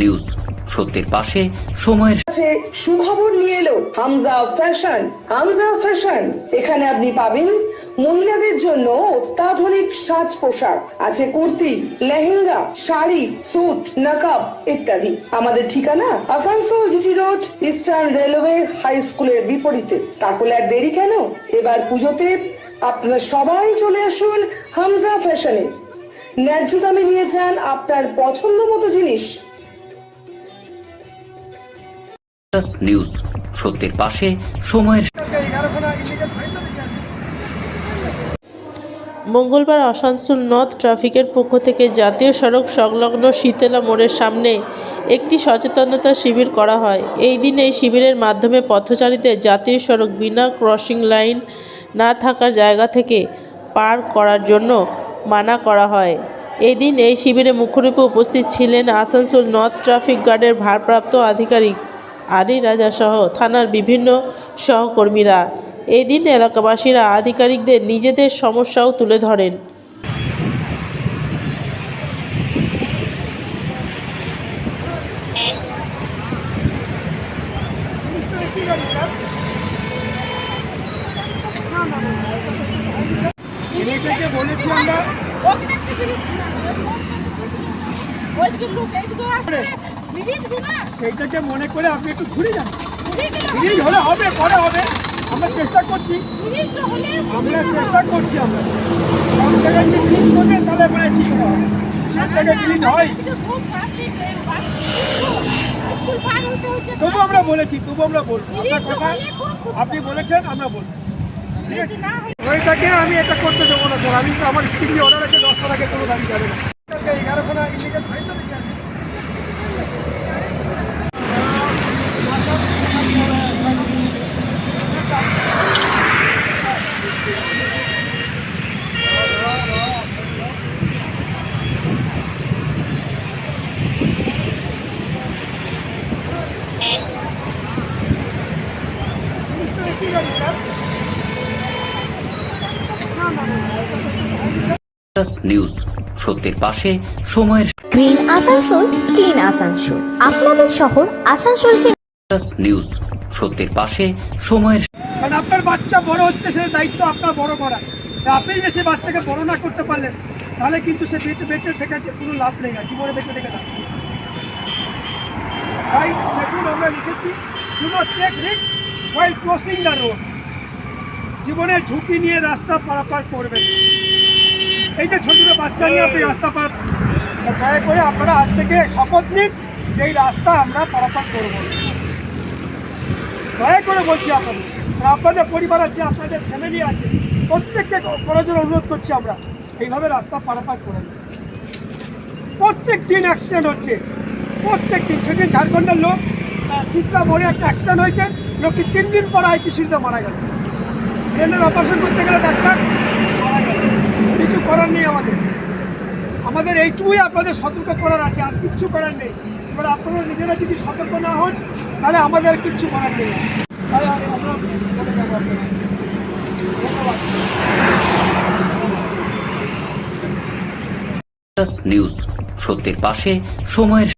News সত্যের পাশে সময়ের কাছে সুখবর নিয়ে এলো হামজা ফ্যাশন। হামজা ফ্যাশন, এখানে আপনি পাবেন মহিলাদের জন্য অত্যাধুনিক সাজ পোশাক, আছে কুর্তি, লেহেঙ্গা, শাড়ি, স্যুট, নাকাব ইত্যাদি। আমাদের ঠিকানা Asansol GT road, eastern railway high স্কুলের বিপরীতে। তাহলে আর দেরি কেন, এবার পুজোতে আপনারা সবাই চলে আসুন হামজা ফ্যাশনে। ন্যায্য দামে নিয়ে যান আপনার পছন্দ মতো জিনিস। নিউজ সত্যের পাশে সময়ের মঙ্গলবার আসানসোল নর্থ ট্রাফিকের পক্ষ থেকে জাতীয় সড়ক সংলগ্ন শীতলা মোড়ের সামনে একটি সচেতনতা শিবির করা হয়। এই দিন এই শিবিরের মাধ্যমে পথচারীদের জাতীয় সড়ক বিনা ক্রসিং লাইন না থাকার জায়গা থেকে পার করার জন্য মানা করা হয়। এই দিন এই শিবিরে মুখ্যরূপে উপস্থিত ছিলেন আসানসোল নর্থ ট্রাফিক গার্ডের ভারপ্রাপ্ত আধিকারিক আলী রাজা সহ থানার বিভিন্ন সহকর্মীরা। এই দিন এলাকাবাসীরা আধিকারিকদের নিজেদের সমস্যাও তুলে ধরেন। সেইটাকে মনে করে আপনি একটু ঘুরে যান, ব্রিজ হলে হবে, করা হবে, আমরা চেষ্টা করছি, আমরা সব জায়গায় যে ব্রিজ করবেন তাহলে মানে কি করা হবে, সব জায়গায় ব্রিজ হয়। তবু আমরা বলেছি, তবু আমরা বলবো, আপনার কথা আপনি বলেছেন, আমরা বলবো, ঠিক আছে। হয়ে থাকে আমি এটা করতে দেবো না স্যার, আমি তো আমার স্ট্রিক্টলি অর্ডার আছে 10টার আগে কোনো গাড়ি যাবে না। 11খানা ইন্ডিকেট হয় তো নিউজ সত্যের পাশে সময়ের গ্রিন আসানসোল, ক্লিন আসানসোল, আপনাদের শহর আসানসোলকে। নিউজ সত্যের পাশে সময়ের কারণ আপনার বাচ্চা বড় হচ্ছে, সেই দায়িত্ব আপনার বড় করা। আপনি যে সে বাচ্চাকে বড় না করতে পারলেন তাহলে কিন্তু সে বেঁচে থেকে কোনো লাভ নেই, জীবনে বেঁচে থেকে লাভ। তাই দেখুন আমরা লিখেছি, do not take risk while crossing the road. জীবনে ঝুঁকি নিয়ে রাস্তা পারাপার করবেন। এই যে ছোট ছোট বাচ্চা নিয়ে আপনি রাস্তা পার, দয়া করে আপনারা আজ থেকে শপথ নিন যে এই রাস্তা আমরা পারাপার করব। দয়া করে বলছি আপনাদের পরিবার আছে, আপনাদের ফ্যামিলি আছে, প্রত্যেককে করার জন্য অনুরোধ করছি আমরা এইভাবে রাস্তা পারাপার করেন। প্রত্যেক দিন অ্যাক্সিডেন্ট হচ্ছে, প্রত্যেক দিন। সেদিন ঝাড়খণ্ডের লোক শীতলা মোড়ে একটা অ্যাক্সিডেন্ট হয়েছে, লোকটি 3 দিন পর আইকিউসিতে মারা গেল। ব্রেনের অপারেশন করতে গেলে ডাক্তার মারা গেল। কিছু করার নেই আমাদের এইটুকুই আপনাদের সতর্ক করার আছে, আর কিচ্ছু করার নেই। এবার আপনারা নিজেরা যদি সতর্ক না হন তাহলে আমাদের কিচ্ছু করার নেই। তাহলে আমরা বলে যাবো আপনারা। নিউজ সত্যের পাশে সময়ের